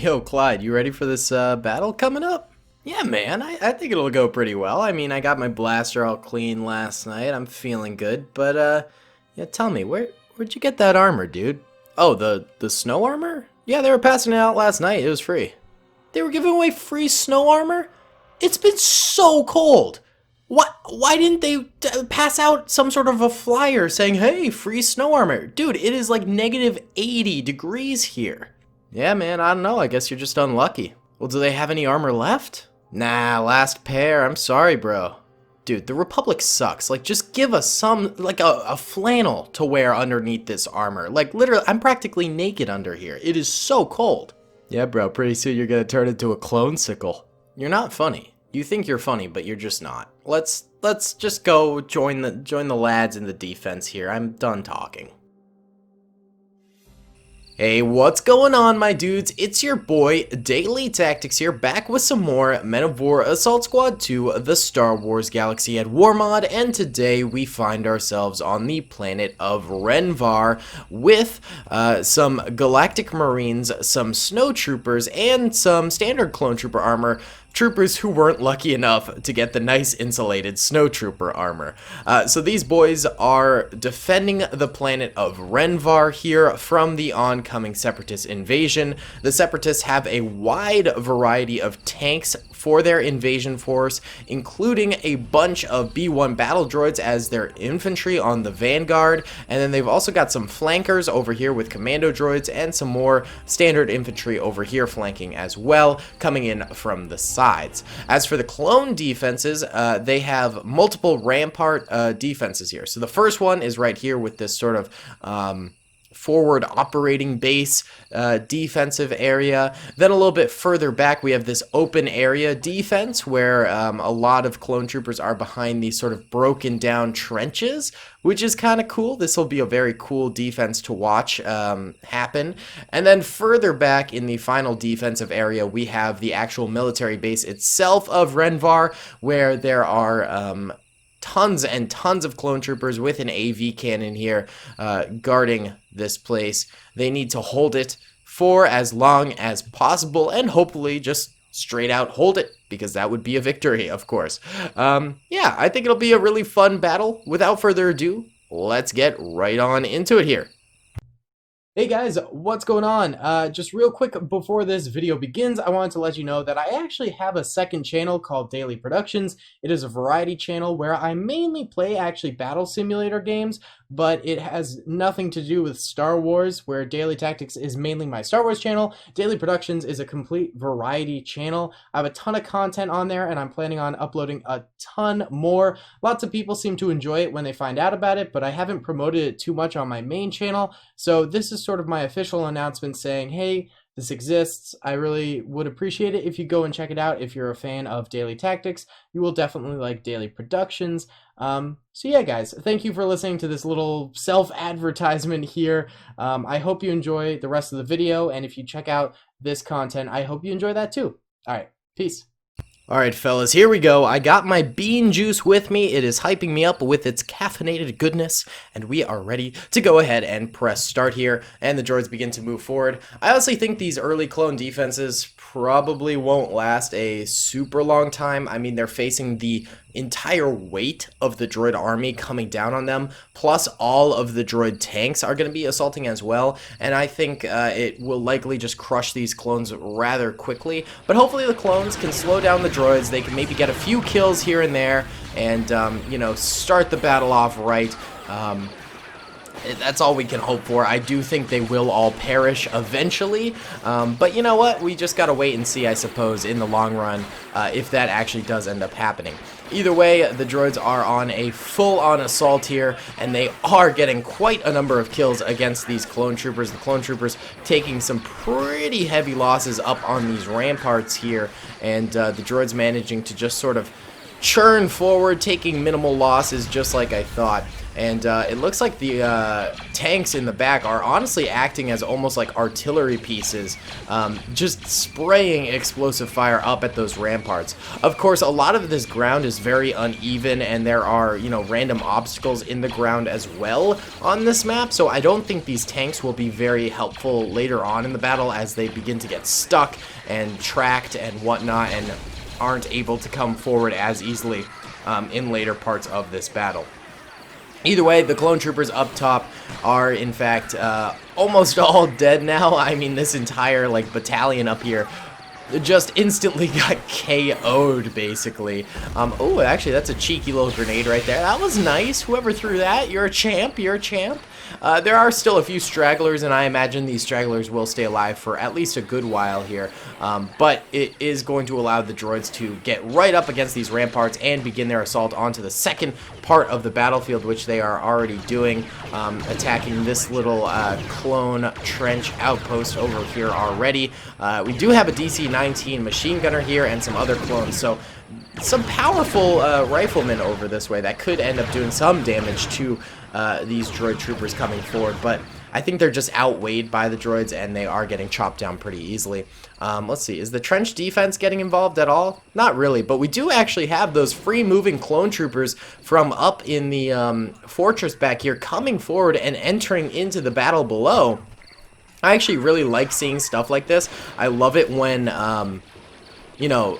Yo, Clyde, you ready for this battle coming up? Yeah, man, I think it'll go pretty well. I mean, I got my blaster all clean last night. I'm feeling good. But, yeah, tell me, where'd you get that armor, dude? Oh, the snow armor? Yeah, they were passing it out last night. It was free. They were giving away free snow armor? It's been so cold. Why didn't they pass out some sort of a flyer saying, hey, free snow armor? Dude, it is like negative 80 degrees here. Yeah, man, I don't know. I guess you're just unlucky. Well, do they have any armor left? Nah, last pair. I'm sorry, bro. Dude, the Republic sucks. Like, just give us some, like, a flannel to wear underneath this armor. Like, literally, I'm practically naked under here. It is so cold. Yeah, bro, pretty soon you're gonna turn into a clone sickle. You're not funny. You think you're funny, but you're just not. Let's just go join the lads in the defense here. I'm done talking. Hey, what's going on, my dudes? It's your boy, Daily Tactics here, back with some more Men of War Assault Squad 2, the Star Wars Galaxy at War mod, and today we find ourselves on the planet of Rhen Var with some Galactic Marines, some Snow Troopers, and some standard Clone Trooper armor. Troopers who weren't lucky enough to get the nice insulated Snow Trooper armor. So these boys are defending the planet of Rhen Var here from the oncoming Separatist invasion. The Separatists have a wide variety of tanks for their invasion force, including a bunch of B-1 battle droids as their infantry on the vanguard, and then they've also got some flankers over here with commando droids and some more standard infantry over here flanking as well, coming in from the sides. As for the clone defenses, they have multiple rampart defenses here. So the first one is right here with this sort of forward operating base defensive area. Then a little bit further back we have this open area defense where a lot of clone troopers are behind these sort of broken down trenches, which is kind of cool. This will be a very cool defense to watch happen. And then further back in the final defensive area we have the actual military base itself of Rhen Var, where there are tons and tons of clone troopers with an AV cannon here guarding this place. They need to hold it for as long as possible and hopefully just straight out hold it, because that would be a victory, of course. Yeah, I think it'll be a really fun battle. Without further ado, let's get right on into it here. Hey guys, what's going on? Just real quick before this video begins, I wanted to let you know that I actually have a second channel called Daily Productions. It is a variety channel where I mainly play actually battle simulator games, but it has nothing to do with Star Wars, where Daily Tactics is mainly my Star Wars channel. Daily Productions is a complete variety channel. I have a ton of content on there, and I'm planning on uploading a ton more. Lots of people seem to enjoy it when they find out about it, but I haven't promoted it too much on my main channel, so this is sort of my official announcement saying, hey, this exists. I really would appreciate it if you go and check it out. If you're a fan of Daily Tactics, you will definitely like Daily Productions. So yeah, guys, thank you for listening to this little self-advertisement here. I hope you enjoy the rest of the video, and if you check out this content, I hope you enjoy that too. All right, peace. Alright fellas, here we go. I got my bean juice with me. It is hyping me up with its caffeinated goodness, and we are ready to go ahead and press start here, and the droids begin to move forward. I honestly think these early clone defenses probably won't last a super long time. I mean, they're facing the entire weight of the droid army coming down on them, plus all of the droid tanks are going to be assaulting as well, and I think it will likely just crush these clones rather quickly, but hopefully the clones can slow down the droids. They can maybe get a few kills here and there and you know, start the battle off right. That's all we can hope for. I do think they will all perish eventually, but you know what? We just gotta wait and see, I suppose, in the long run, if that actually does end up happening. Either way, the droids are on a full-on assault here, and they are getting quite a number of kills against these clone troopers. The clone troopers taking some pretty heavy losses up on these ramparts here, and the droids managing to just sort of churn forward, taking minimal losses just like I thought. And it looks like the tanks in the back are honestly acting as almost like artillery pieces, just spraying explosive fire up at those ramparts. Of course, a lot of this ground is very uneven, and there are, you know, random obstacles in the ground as well on this map, so I don't think these tanks will be very helpful later on in the battle as they begin to get stuck and tracked and whatnot, and aren't able to come forward as easily in later parts of this battle. Either way, the clone troopers up top are, in fact, almost all dead now. I mean, this entire, like, battalion up here just instantly got KO'd, basically. Oh, actually, that's a cheeky little grenade right there. That was nice. Whoever threw that, you're a champ. You're a champ. There are still a few stragglers, and I imagine these stragglers will stay alive for at least a good while here. But it is going to allow the droids to get right up against these ramparts and begin their assault onto the second part of the battlefield, which they are already doing, attacking this little clone trench outpost over here already. We do have a DC-19 machine gunner here and some other clones, so some powerful riflemen over this way that could end up doing some damage to these droid troopers coming forward, but I think they're just outweighed by the droids and they are getting chopped down pretty easily. Let's see, is the trench defense getting involved at all? Not really, but we do actually have those free-moving clone troopers from up in the fortress back here coming forward and entering into the battle below. I actually really like seeing stuff like this. I love it when, you know,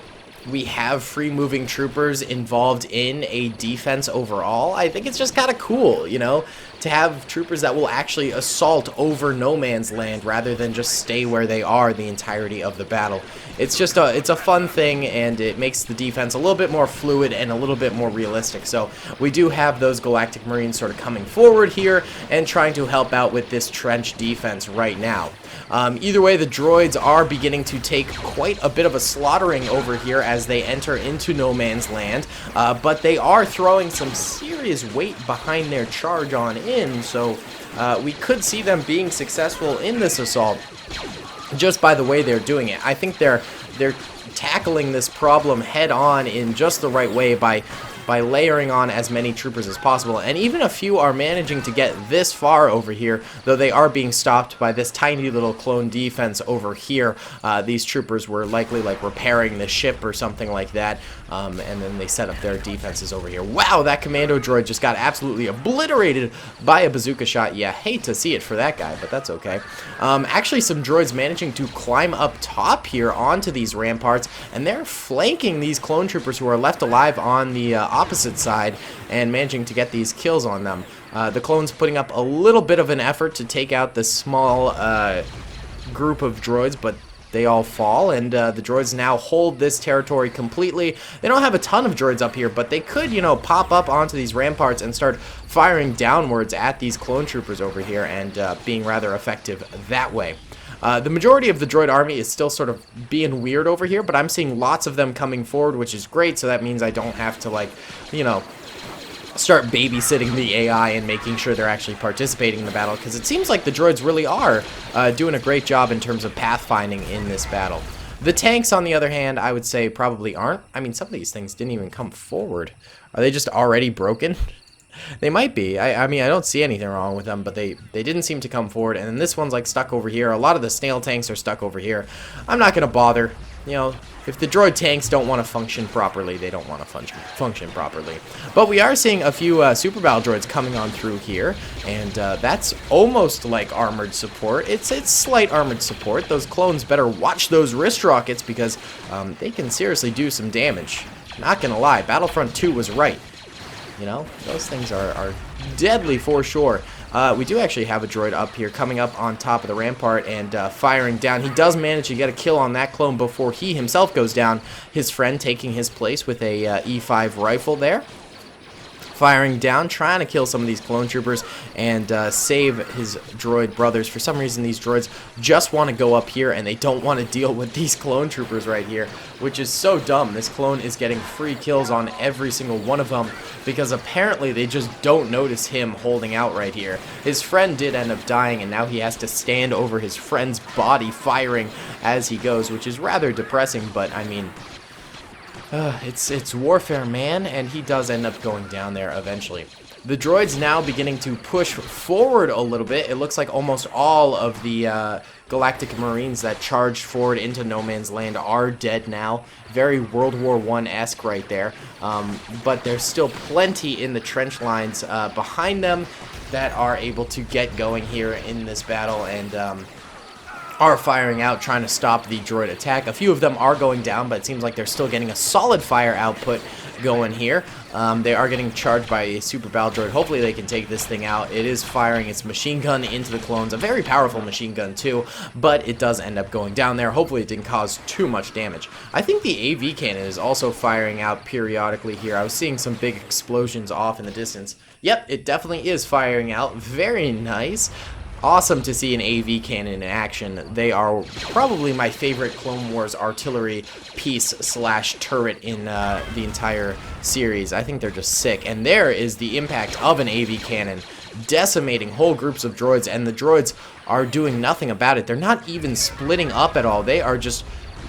we have free-moving troopers involved in a defense overall. I think it's just kind of cool, you know, to have troopers that will actually assault over no man's land rather than just stay where they are the entirety of the battle. It's just it's a fun thing, and it makes the defense a little bit more fluid and a little bit more realistic. So we do have those Galactic Marines sort of coming forward here and trying to help out with this trench defense right now. Either way, the droids are beginning to take quite a bit of a slaughtering over here as they enter into no man's land, but they are throwing some serious weight behind their charge on in, so we could see them being successful in this assault just by the way they're doing it. I think they're tackling this problem head on in just the right way by layering on as many troopers as possible, and even a few are managing to get this far over here, though they are being stopped by this tiny little clone defense over here. These troopers were likely like repairing the ship or something like that, and then they set up their defenses over here. Wow, that commando droid just got absolutely obliterated by a bazooka shot. Yeah, hate to see it for that guy, but that's okay. Actually, some droids managing to climb up top here onto these ramparts, and they're flanking these clone troopers who are left alive on the opposite side and managing to get these kills on them. The clones putting up a little bit of an effort to take out this small group of droids, but they all fall, and the droids now hold this territory completely. They don't have a ton of droids up here, but they could, you know, pop up onto these ramparts and start firing downwards at these clone troopers over here and being rather effective that way. The majority of the droid army is still sort of being weird over here, but I'm seeing lots of them coming forward, which is great, so that means I don't have to, like, you know, start babysitting the AI and making sure they're actually participating in the battle, because it seems like the droids really are doing a great job in terms of pathfinding in this battle. The tanks, on the other hand, I would say probably aren't. I mean, some of these things didn't even come forward. Are they just already broken? They might be. I mean, I don't see anything wrong with them, but they didn't seem to come forward. And then this one's like stuck over here. A lot of the snail tanks are stuck over here. I'm not going to bother. You know, if the droid tanks don't want to function properly, they don't want to function properly. But we are seeing a few super battle droids coming on through here, and that's almost like armored support. It's slight armored support. Those clones better watch those wrist rockets because they can seriously do some damage. Not going to lie, Battlefront 2 was right. You know, those things are deadly for sure. We do actually have a droid up here coming up on top of the rampart and firing down. He does manage to get a kill on that clone before he himself goes down. His friend taking his place with a E5 rifle there. Firing down, trying to kill some of these clone troopers and save his droid brothers. For some reason, these droids just want to go up here and they don't want to deal with these clone troopers right here, which is so dumb. This clone is getting free kills on every single one of them because apparently they just don't notice him holding out right here. His friend did end up dying, and now he has to stand over his friend's body firing as he goes, which is rather depressing, but I mean, It's warfare, man, and he does end up going down there eventually. The droid's now beginning to push forward a little bit. It looks like almost all of the Galactic Marines that charged forward into No Man's Land are dead now. Very World War I-esque right there. But there's still plenty in the trench lines behind them that are able to get going here in this battle and are firing out, trying to stop the droid attack. A few of them are going down, but it seems like they're still getting a solid fire output going here. They are getting charged by a super battle droid. Hopefully they can take this thing out. It is firing its machine gun into the clones, a very powerful machine gun too, but it does end up going down there. Hopefully it didn't cause too much damage. I think the AV cannon is also firing out periodically here. I was seeing some big explosions off in the distance. Yep, it definitely is firing out. Very nice. Awesome to see an AV cannon in action. They are probably my favorite Clone Wars artillery piece slash turret in the entire series. I think they're just sick. And there is the impact of an AV cannon decimating whole groups of droids, and the droids are doing nothing about it. They're not even splitting up at all. They are just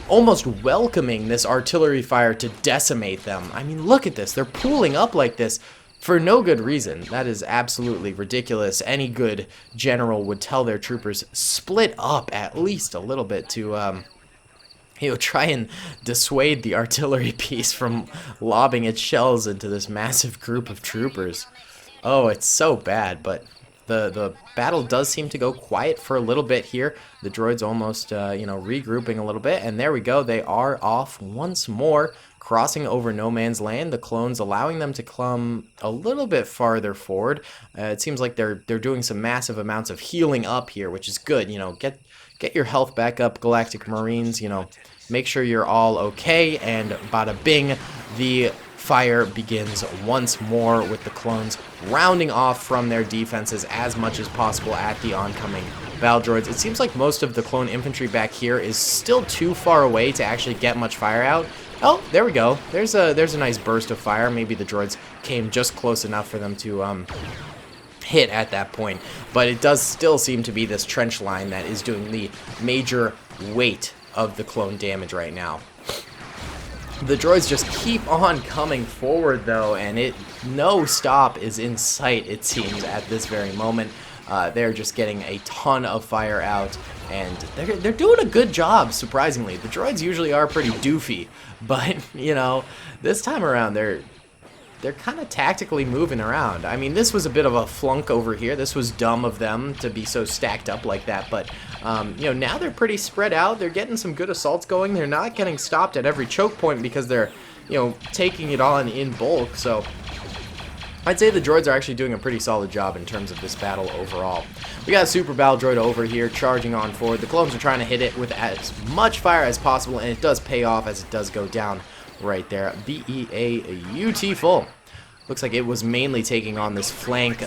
almost welcoming this artillery fire to decimate them. I mean, look at this. They're pooling up like this for no good reason. That is absolutely ridiculous. Any good general would tell their troopers, split up at least a little bit to, try and dissuade the artillery piece from lobbing its shells into this massive group of troopers. Oh, it's so bad, but the battle does seem to go quiet for a little bit here. The droids almost, regrouping a little bit, and there we go. They are off once more, crossing over No Man's Land. The clones allowing them to come a little bit farther forward. It seems like they're doing some massive amounts of healing up here, which is good. Get your health back up, Galactic Marines. Make sure you're all okay, and bada bing, the fire begins once more with the clones rounding off from their defenses as much as possible at the oncoming battle droids. It seems like most of the clone infantry back here is still too far away to actually get much fire out. Oh, there we go. There's a nice burst of fire. Maybe the droids came just close enough for them to hit at that point. But it does still seem to be this trench line that is doing the major weight of the clone damage right now. The droids just keep on coming forward though, and no stop is in sight, it seems, at this very moment. They're just getting a ton of fire out, and they're doing a good job, surprisingly. The droids usually are pretty doofy, but, this time around they're kind of tactically moving around. I mean, this was a bit of a flunk over here. This was dumb of them to be so stacked up like that, but, now they're pretty spread out. They're getting some good assaults going. They're not getting stopped at every choke point because they're, taking it on in bulk, so I'd say the droids are actually doing a pretty solid job in terms of this battle overall. We got a super battle droid over here charging on forward. The clones are trying to hit it with as much fire as possible, and it does pay off as it does go down right there. Beautiful. Looks like it was mainly taking on this flank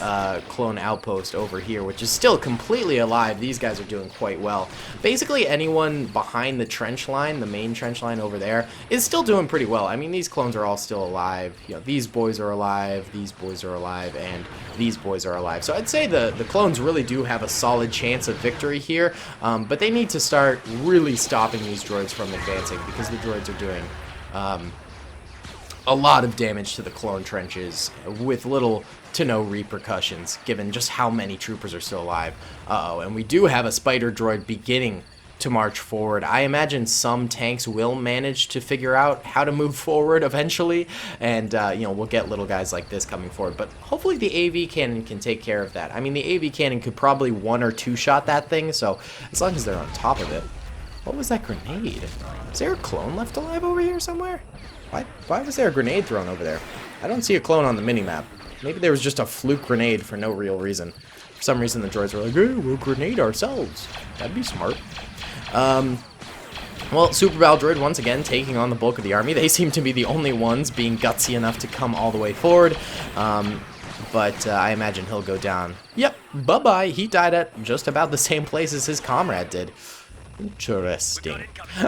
clone outpost over here, which is still completely alive. These guys are doing quite well. Basically, anyone behind the trench line, the main trench line over there, is still doing pretty well. I mean, these clones are all still alive. These boys are alive, these boys are alive, and these boys are alive. So I'd say the clones really do have a solid chance of victory here, but they need to start really stopping these droids from advancing, because the droids are doing a lot of damage to the clone trenches with little to no repercussions, given just how many troopers are still alive. Uh-oh, and we do have a spider droid beginning to march forward. I imagine some tanks will manage to figure out how to move forward eventually, and we'll get little guys like this coming forward, but hopefully the AV cannon can take care of that. I mean, the AV cannon could probably one or two shot that thing, so as long as they're on top of it. What was that grenade? Is there a clone left alive over here somewhere? Why was there a grenade thrown over there? I don't see a clone on the minimap. Maybe there was just a fluke grenade for no real reason. For some reason the droids were like, hey, we'll grenade ourselves. That'd be smart. Well, Super Battle Droid once again taking on the bulk of the army. They seem to be the only ones being gutsy enough to come all the way forward. But I imagine he'll go down. Yep, bye-bye. He died at just about the same place as his comrade did. Interesting.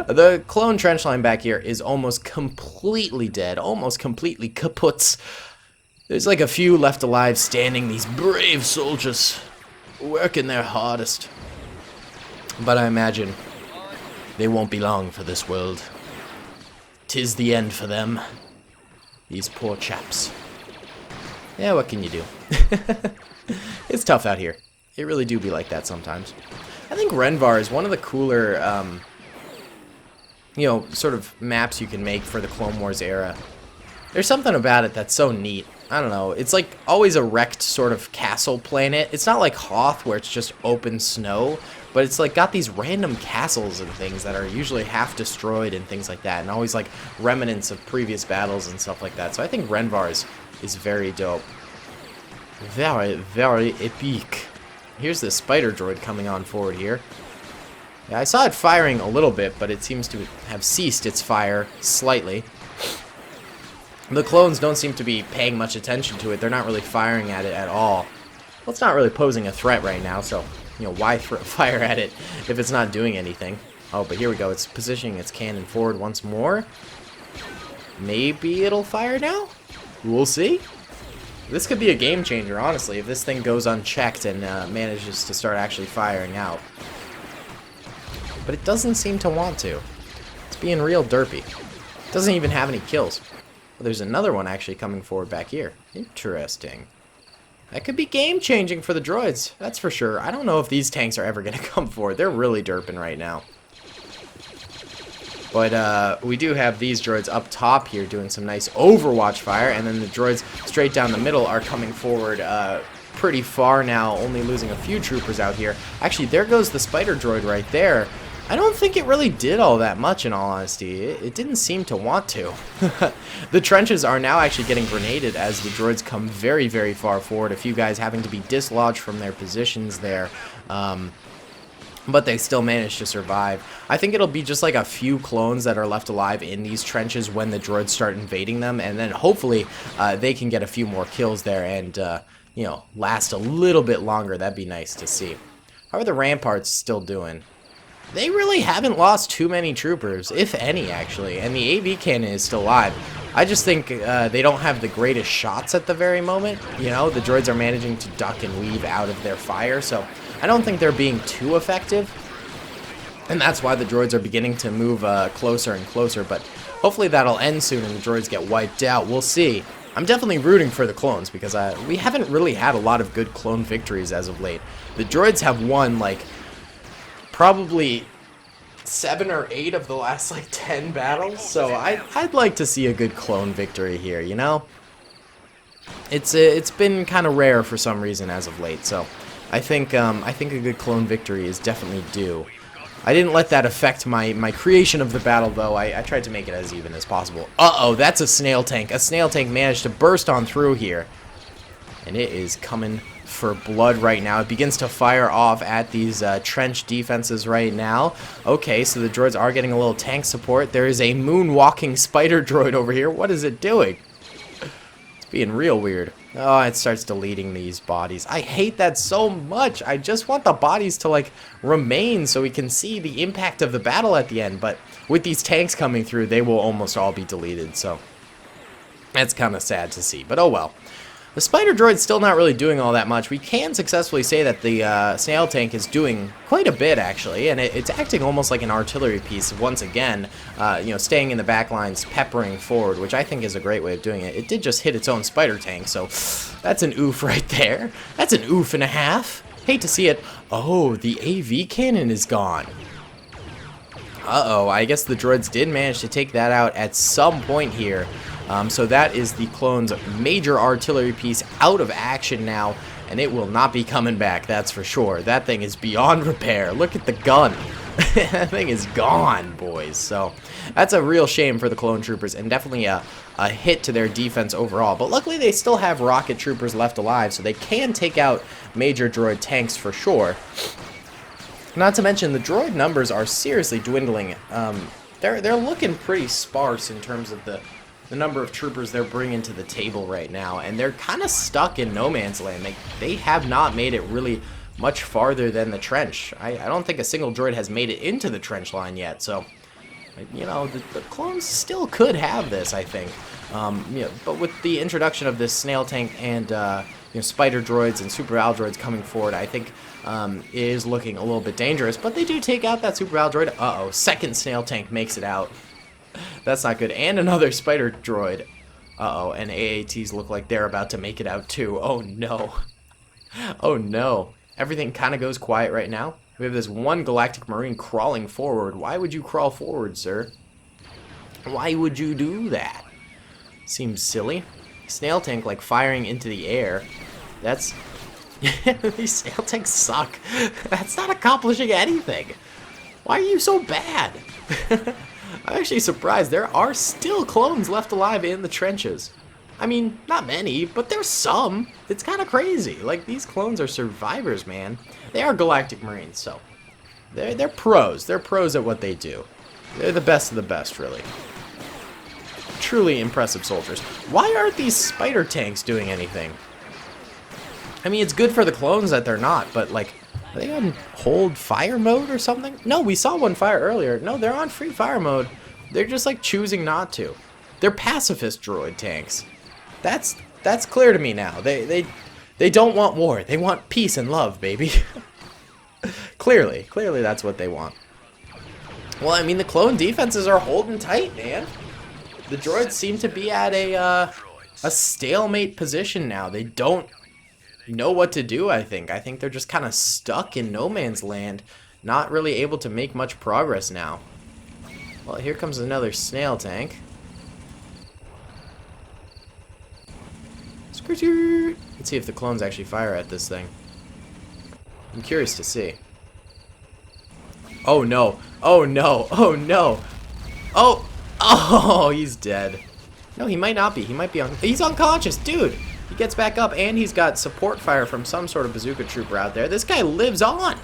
The clone trench line back here is almost completely dead, almost completely kaput. There's like a few left alive standing, these brave soldiers working their hardest. But I imagine they won't be long for this world. 'Tis the end for them. These poor chaps. Yeah, what can you do? It's tough out here. It really do be like that sometimes. I think Rhen Var is one of the cooler, you know, sort of maps you can make for the Clone Wars era. There's something about it that's so neat. I don't know. It's like always a wrecked sort of castle planet. It's not like Hoth where it's just open snow, but it's like got these random castles and things that are usually half destroyed and things like that, and always like remnants of previous battles and stuff like that. So I think Rhen Var is very dope. Very, very epic. Here's the spider droid coming on forward here. Yeah, I saw it firing a little bit, but it seems to have ceased its fire slightly. The clones don't seem to be paying much attention to it. They're not really firing at it at all. Well, it's not really posing a threat right now, so, you know, why fire at it if it's not doing anything? Oh, but here we go. It's positioning its cannon forward once more. Maybe it'll fire now? We'll see. This could be a game changer, honestly, if this thing goes unchecked and manages to start actually firing out. But it doesn't seem to want to. It's being real derpy. It doesn't even have any kills. Well, there's another one actually coming forward back here. Interesting. That could be game-changing for the droids, that's for sure. I don't know if these tanks are ever going to come forward. They're really derping right now. But we do have these droids up top here doing some nice overwatch fire, and then the droids straight down the middle are coming forward pretty far now, only losing a few troopers out here. Actually, there goes the spider droid right there. I don't think it really did all that much, in all honesty. It didn't seem to want to. The trenches are now actually getting grenaded as the droids come very, very far forward. A few guys having to be dislodged from their positions there. But they still managed to survive. I think it'll be just like a few clones that are left alive in these trenches when the droids start invading them. And then hopefully they can get a few more kills there and, you know, last a little bit longer. That'd be nice to see. How are the ramparts still doing? They really haven't lost too many troopers, if any, actually, and the AV cannon is still alive. I just think they don't have the greatest shots at the very moment. You know, the droids are managing to duck and weave out of their fire, so I don't think they're being too effective. And that's why the droids are beginning to move closer and closer, but hopefully that'll end soon and the droids get wiped out. We'll see. I'm definitely rooting for the clones because we haven't really had a lot of good clone victories as of late. The droids have won, like, probably 7 or 8 of the last like 10 battles, so I'd like to see a good clone victory here, you know? It's been kind of rare for some reason as of late, so I think a good clone victory is definitely due. I didn't let that affect my creation of the battle, though. I tried to make it as even as possible. Uh-oh, that's a snail tank. A snail tank managed to burst on through here, and it is coming for blood right now. It begins to fire off at these trench defenses right now. Okay, so the droids are getting a little tank support. There is a moonwalking spider droid over here. What is it doing? It's being real weird. Oh, it starts deleting these bodies. I hate that so much. I just want the bodies to, like, remain so we can see the impact of the battle at the end. But with these tanks coming through, they will almost all be deleted. So that's kind of sad to see. But oh well. The spider droid's still not really doing all that much. We can successfully say that the snail tank is doing quite a bit, actually, and it's acting almost like an artillery piece once again, you know, staying in the back lines, peppering forward, which I think is a great way of doing it. It did just hit its own spider tank, so that's an oof right there. That's an oof and a half. Hate to see it. Oh, the AV cannon is gone. Uh-oh, I guess the droids did manage to take that out at some point here. So that is the clone's major artillery piece out of action now, and it will not be coming back, that's for sure. That thing is beyond repair. Look at the gun. That thing is gone, boys. So that's a real shame for the clone troopers, and definitely a hit to their defense overall. But luckily they still have rocket troopers left alive, so they can take out major droid tanks for sure. Not to mention, the droid numbers are seriously dwindling. They're looking pretty sparse in terms of the number of troopers they're bringing to the table right now, and they're kind of stuck in no man's land. They have not made it really much farther than the trench. I don't think a single droid has made it into the trench line yet, so, you know, the clones still could have this, I think. You know, but with the introduction of this snail tank and you know, spider droids and super Val droids coming forward, I think it is looking a little bit dangerous. But they do take out that super Val droid. Uh-oh, second snail tank makes it out. That's not good. And another spider droid. Uh-oh, and AATs look like they're about to make it out too. Oh no. Oh no. Everything kind of goes quiet right now. We have this one Galactic Marine crawling forward. Why would you crawl forward, sir? Why would you do that? Seems silly. Snail tank like firing into the air. That's... These snail tanks suck. That's not accomplishing anything. Why are you so bad? I'm actually surprised. There are still clones left alive in the trenches. I mean, not many, but there's some. It's kind of crazy. Like, these clones are survivors, man. They are Galactic Marines, so they're pros. They're pros at what they do. They're the best of the best, really. Truly impressive soldiers. Why aren't these spider tanks doing anything? I mean, it's good for the clones that they're not, but, like, are they on hold fire mode or something? No, we saw one fire earlier. No, they're on free fire mode. They're just, like, choosing not to. They're pacifist droid tanks. That's clear to me now. They don't want war. They want peace and love, baby. Clearly that's what they want. Well, I mean, the clone defenses are holding tight, man. The droids seem to be at a stalemate position now. They don't know what to do, I think. I think they're just kind of stuck in no man's land, not really able to make much progress now. Well, here comes another snail tank. Let's see if the clones actually fire at this thing. I'm curious to see. Oh no. Oh no. Oh no. Oh, he's dead. No, he might not be. He might be he's unconscious, dude. He gets back up and he's got support fire from some sort of bazooka trooper out there. This guy lives on.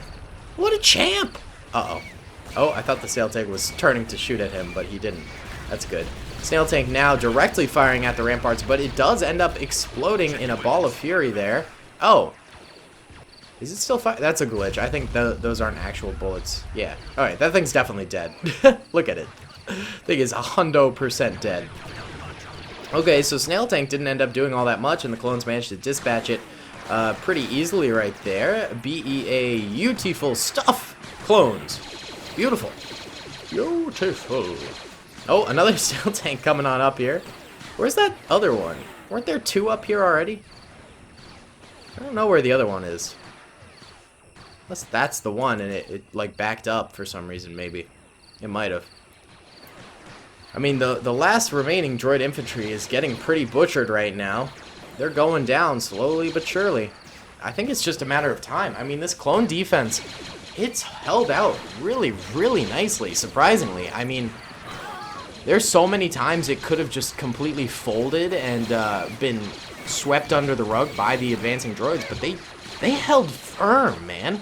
What a champ. Uh-oh. Oh, I thought the sail tank was turning to shoot at him, but he didn't. That's good. Snail tank now directly firing at the ramparts, but it does end up exploding in a ball of fury there. Oh. Is it still fire? That's a glitch. I think those aren't actual bullets. Yeah. Alright, that thing's definitely dead. Look at it. Thing is 100% dead. Okay, so Snail Tank didn't end up doing all that much, and the clones managed to dispatch it pretty easily right there. Beautiful stuff, clones. Beautiful. Beautiful. Oh, another Snail Tank coming on up here. Where's that other one? Weren't there two up here already? I don't know where the other one is. Unless that's the one, and it like backed up for some reason, maybe. It might have. I mean, the last remaining droid infantry is getting pretty butchered right now. They're going down slowly but surely. I think it's just a matter of time. I mean, this clone defense, it's held out really, really nicely, surprisingly. I mean, there's so many times it could have just completely folded and been swept under the rug by the advancing droids, but they held firm, man.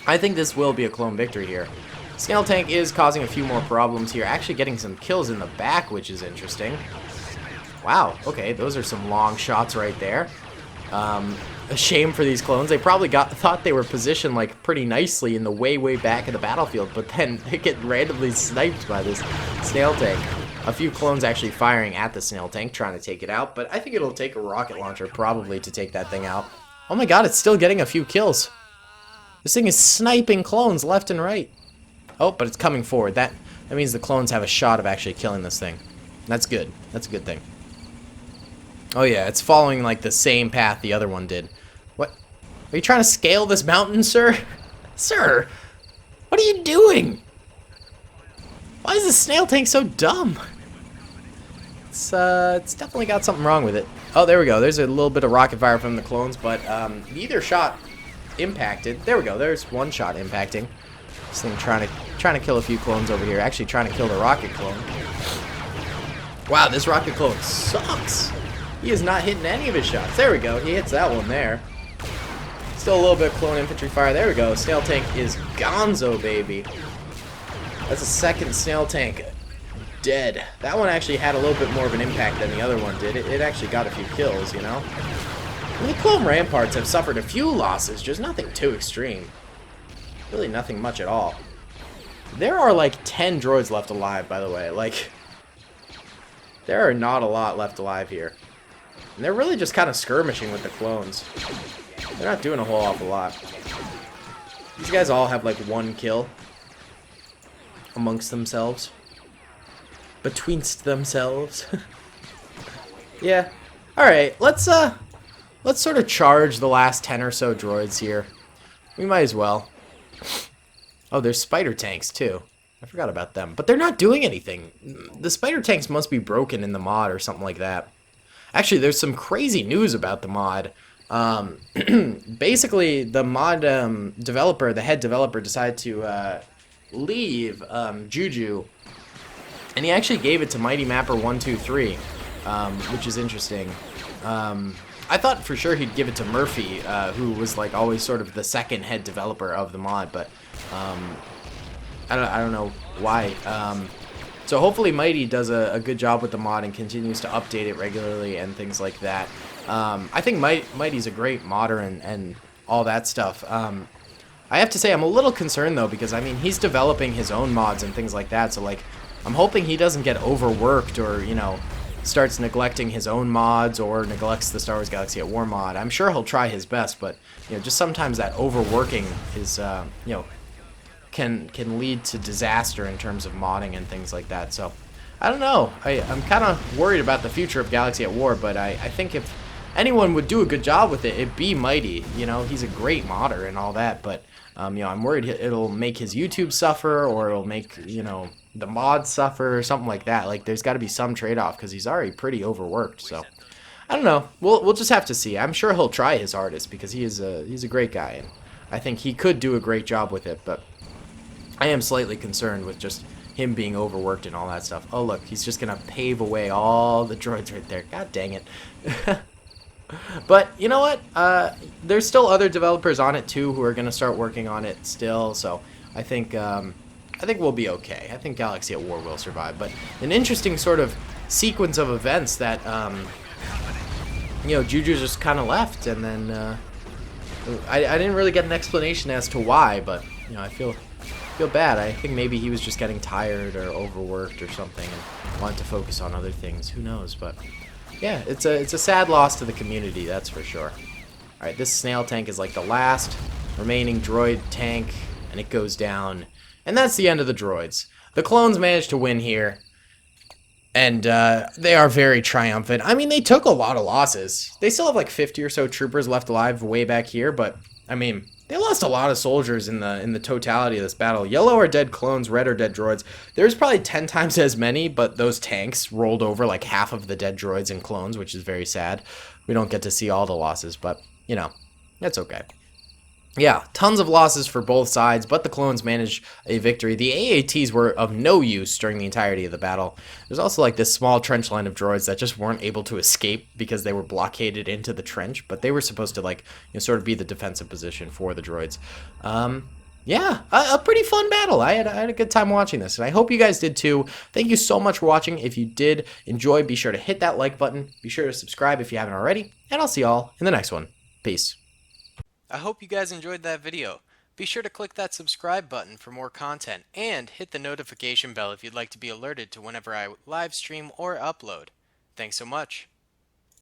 I think this will be a clone victory here. Snail Tank is causing a few more problems here, actually getting some kills in the back, which is interesting. Wow, okay, those are some long shots right there. A shame for these clones. They probably thought they were positioned like pretty nicely in the way back of the battlefield, but then they get randomly sniped by this Snail Tank. A few clones actually firing at the Snail Tank, trying to take it out, but I think it'll take a rocket launcher probably to take that thing out. Oh my god, it's still getting a few kills. This thing is sniping clones left and right. Oh, but it's coming forward. That means the clones have a shot of actually killing this thing. That's good. That's a good thing. Oh yeah, it's following like the same path the other one did. What? Are you trying to scale this mountain, sir? Sir, what are you doing? Why is this Snail Tank so dumb? It's definitely got something wrong with it. Oh, there we go. There's a little bit of rocket fire from the clones, but neither shot impacted. There we go. There's one shot impacting. This thing trying to kill a few clones over here. Actually trying to kill the rocket clone. Wow, this rocket clone sucks. He is not hitting any of his shots. There we go. He hits that one there. Still a little bit of clone infantry fire. There we go. Snail Tank is gonzo, baby. That's a second Snail Tank dead. That one actually had a little bit more of an impact than the other one did. It actually got a few kills, you know? And the clone ramparts have suffered a few losses, just nothing too extreme. Really nothing much at all. There are like 10 droids left alive, by the way. Like, there are not a lot left alive here. And they're really just kind of skirmishing with the clones. They're not doing a whole awful lot. These guys all have like one kill amongst themselves. betweenst themselves. Yeah. Alright, let's sort of charge the last 10 or so droids here. We might as well. Oh, there's spider tanks too. I forgot about them. But they're not doing anything. The spider tanks must be broken in the mod or something like that. Actually, there's some crazy news about the mod. Basically, the mod developer, the head developer, decided to leave Juju, and he actually gave it to Mighty Mapper 123, which is interesting. I thought for sure he'd give it to Murphy, who was like always sort of the second head developer of the mod, but I don't know why. So hopefully Mighty does a good job with the mod and continues to update it regularly and things like that. I think Mighty's a great modder and all that stuff. I have to say I'm a little concerned though, because I mean he's developing his own mods and things like that, so like I'm hoping he doesn't get overworked or, you know, starts neglecting his own mods or neglects the Star Wars Galaxy at War mod. I'm sure he'll try his best, but you know, just sometimes that overworking is you know, can lead to disaster in terms of modding and things like that. So I don't know. I'm kind of worried about the future of Galaxy at War, but I think if anyone would do a good job with it, it'd be Mighty. You know, he's a great modder and all that, but you know, I'm worried it'll make his YouTube suffer, or it'll make, you know, the mod suffer or something like that. Like, there's got to be some trade-off because he's already pretty overworked. So I don't know. We'll just have to see. I'm sure he'll try his hardest because he's a great guy, and I think he could do a great job with it. But I am slightly concerned with just him being overworked and all that stuff. Oh look, he's just gonna pave away all the droids right there. God dang it. But you know what? There's still other developers on it too who are gonna start working on it still. So I think we'll be okay. I think Galaxy at War will survive. But an interesting sort of sequence of events that you know, Juju just kind of left, and then I didn't really get an explanation as to why, but you know, I feel bad. I think maybe he was just getting tired or overworked or something and wanted to focus on other things. Who knows? But yeah, it's a sad loss to the community, that's for sure. Alright, this snail tank is like the last remaining droid tank, and it goes down. And that's the end of the droids. The clones managed to win here, and they are very triumphant. I mean, they took a lot of losses. They still have like 50 or so troopers left alive way back here, but I mean, they lost a lot of soldiers in the totality of this battle. Yellow are dead clones, red are dead droids. There's probably 10 times as many, but those tanks rolled over like half of the dead droids and clones, which is very sad. We don't get to see all the losses, but, you know, that's okay. Yeah, tons of losses for both sides, but the clones managed a victory. The AATs were of no use during the entirety of the battle. There's also like this small trench line of droids that just weren't able to escape because they were blockaded into the trench, but they were supposed to, like, you know, sort of be the defensive position for the droids. Yeah, a pretty fun battle. I had a good time watching this, and I hope you guys did too. Thank you so much for watching. If you did enjoy, be sure to hit that like button. Be sure to subscribe if you haven't already, and I'll see y'all in the next one. Peace. I hope you guys enjoyed that video. Be sure to click that subscribe button for more content, and hit the notification bell if you'd like to be alerted to whenever I live stream or upload. Thanks so much.